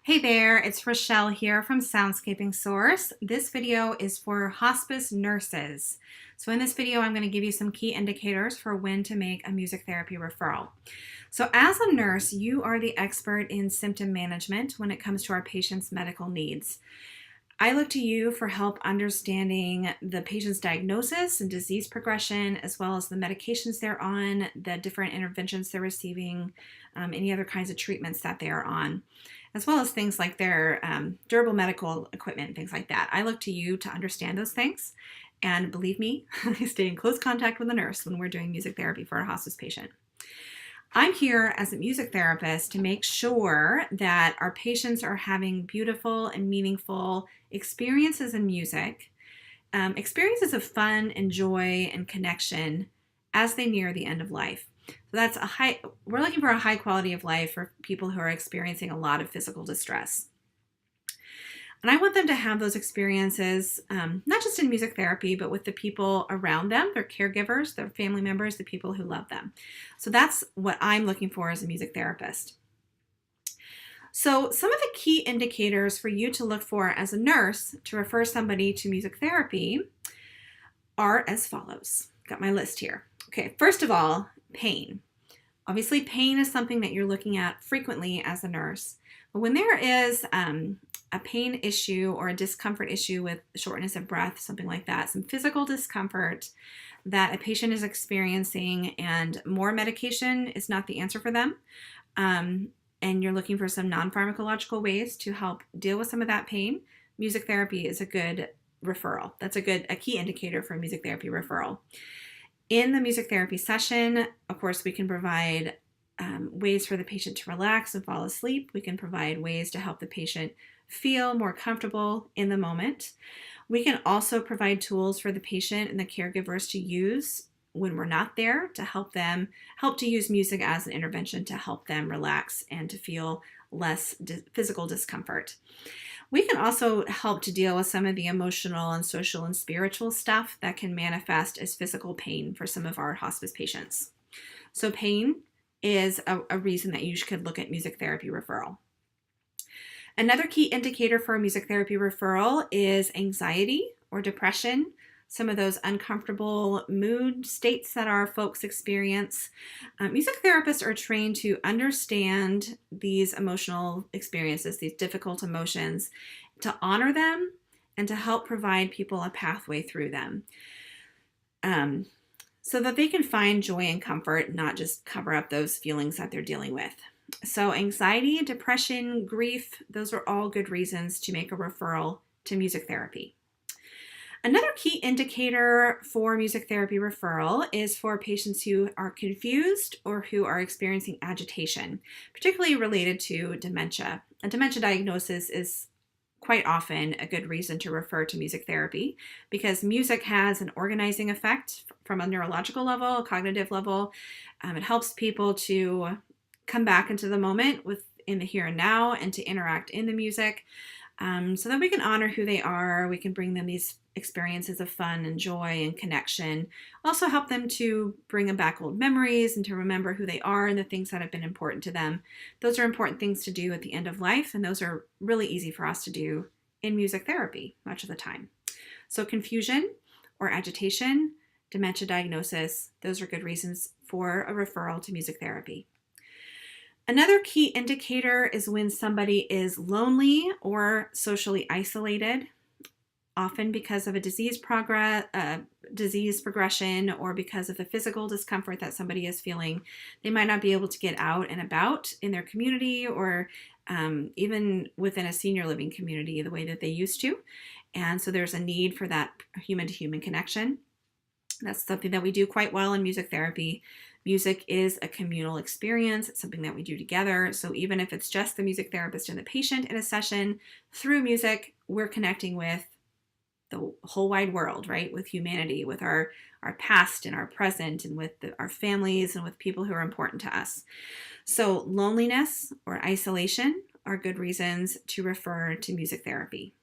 Hey there, it's Rochelle here from Soundscaping Source. This video is for hospice nurses. So in this video, I'm going to give you some key indicators for when to make a music therapy referral. So as a nurse, you are the expert in symptom management when it comes to our patients' medical needs. I look to you for help understanding the patient's diagnosis and disease progression, as well as the medications they're on, the different interventions they're receiving, any other kinds of treatments that they are on, as well as things like their durable medical equipment, things like that. I look to you to understand those things. And believe me, I stay in close contact with a nurse when we're doing music therapy for a hospice patient. I'm here as a music therapist to make sure that our patients are having beautiful and meaningful experiences in music, experiences of fun and joy and connection as they near the end of life. So we're looking for a high quality of life for people who are experiencing a lot of physical distress. And I want them to have those experiences, not just in music therapy, but with the people around them, their caregivers, their family members, the people who love them. So that's what I'm looking for as a music therapist. So some of the key indicators for you to look for as a nurse to refer somebody to music therapy are as follows. Got my list here. Okay, first of all, pain. Obviously, pain is something that you're looking at frequently as a nurse. But when there is a pain issue or a discomfort issue with shortness of breath, something like that, some physical discomfort that a patient is experiencing and more medication is not the answer for them, and you're looking for some non-pharmacological ways to help deal with some of that pain, music therapy is a good referral. That's a key indicator for a music therapy referral. In the music therapy session, of course, we can provide ways for the patient to relax and fall asleep. We can provide ways to help the patient feel more comfortable in the moment. We can also provide tools for the patient and the caregivers to use when we're not there to help to use music as an intervention to help them relax and to feel less physical discomfort. We can also help to deal with some of the emotional and social and spiritual stuff that can manifest as physical pain for some of our hospice patients. So pain is a reason that you could look at music therapy referral. Another key indicator for a music therapy referral is anxiety or depression, some of those uncomfortable mood states that our folks experience. Music therapists are trained to understand these emotional experiences, these difficult emotions, to honor them and to help provide people a pathway through them, so that they can find joy and comfort, not just cover up those feelings that they're dealing with. So anxiety, depression, grief, those are all good reasons to make a referral to music therapy. Another key indicator for music therapy referral is for patients who are confused or who are experiencing agitation, particularly related to dementia. A dementia diagnosis is quite often a good reason to refer to music therapy because music has an organizing effect from a neurological level, a cognitive level. It helps people to come back into the moment in the here and now and to interact in the music, so that we can honor who they are. We can bring them these experiences of fun and joy and connection. Also help them to bring them back old memories and to remember who they are and the things that have been important to them. Those are important things to do at the end of life, and those are really easy for us to do in music therapy much of the time. So confusion or agitation, dementia diagnosis, those are good reasons for a referral to music therapy. Another key indicator is when somebody is lonely or socially isolated, often because of a disease progression or because of the physical discomfort that somebody is feeling. They might not be able to get out and about in their community or even within a senior living community the way that they used to. And so there's a need for that human-to-human connection. That's something that we do quite well in music therapy. Music is a communal experience. It's something that we do together. So even if it's just the music therapist and the patient in a session, through music, we're connecting with the whole wide world, right? With humanity, with our past and our present, and with our families and with people who are important to us. So loneliness or isolation are good reasons to refer to music therapy.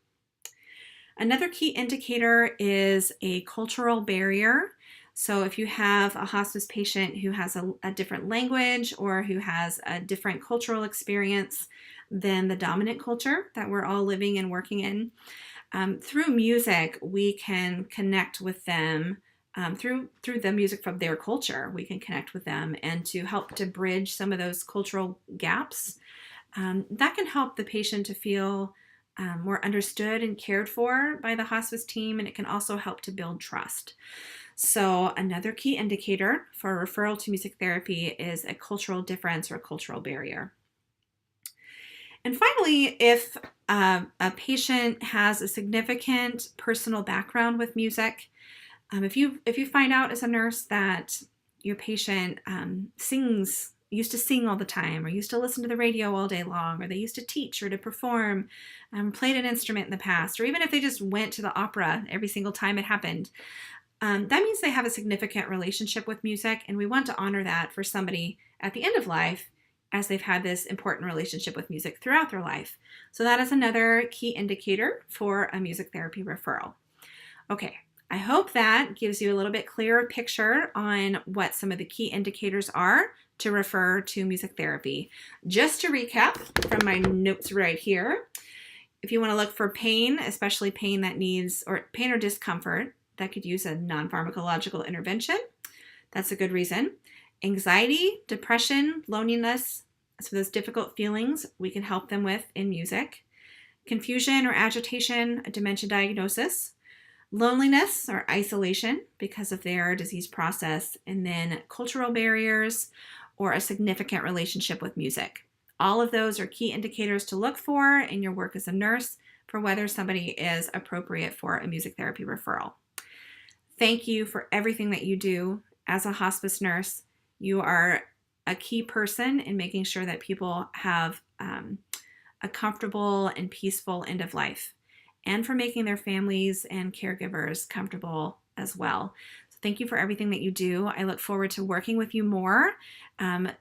Another key indicator is a cultural barrier. So if you have a hospice patient who has a different language or who has a different cultural experience, than the dominant culture that we're all living and working in. Through music, we can connect with them. Through the music from their culture, we can connect with them and to help to bridge some of those cultural gaps. That can help the patient to feel more understood and cared for by the hospice team, and it can also help to build trust. So another key indicator for referral to music therapy is a cultural difference or a cultural barrier. And finally, if a patient has a significant personal background with music, if you find out as a nurse that your patient used to sing all the time, or used to listen to the radio all day long, or they used to teach or to perform, played an instrument in the past, or even if they just went to the opera every single time it happened, that means they have a significant relationship with music, and we want to honor that for somebody at the end of life, as they've had this important relationship with music throughout their life. So that is another key indicator for a music therapy referral. Okay, I hope that gives you a little bit clearer picture on what some of the key indicators are to refer to music therapy. Just to recap from my notes right here, if you want to look for pain, especially pain that needs, or pain or discomfort that could use a non-pharmacological intervention, that's a good reason. Anxiety, depression, loneliness, so those difficult feelings we can help them with in music. Confusion or agitation, a dementia diagnosis. Loneliness or isolation because of their disease process. And then cultural barriers or a significant relationship with music. All of those are key indicators to look for in your work as a nurse for whether somebody is appropriate for a music therapy referral. Thank you for everything that you do as a hospice nurse. You are a key person in making sure that people have a comfortable and peaceful end of life, and for making their families and caregivers comfortable as well. So thank you for everything that you do. I look forward to working with you more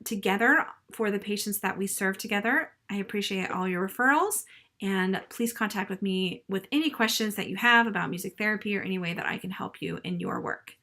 together for the patients that we serve together. I appreciate all your referrals, and please contact with me with any questions that you have about music therapy or any way that I can help you in your work.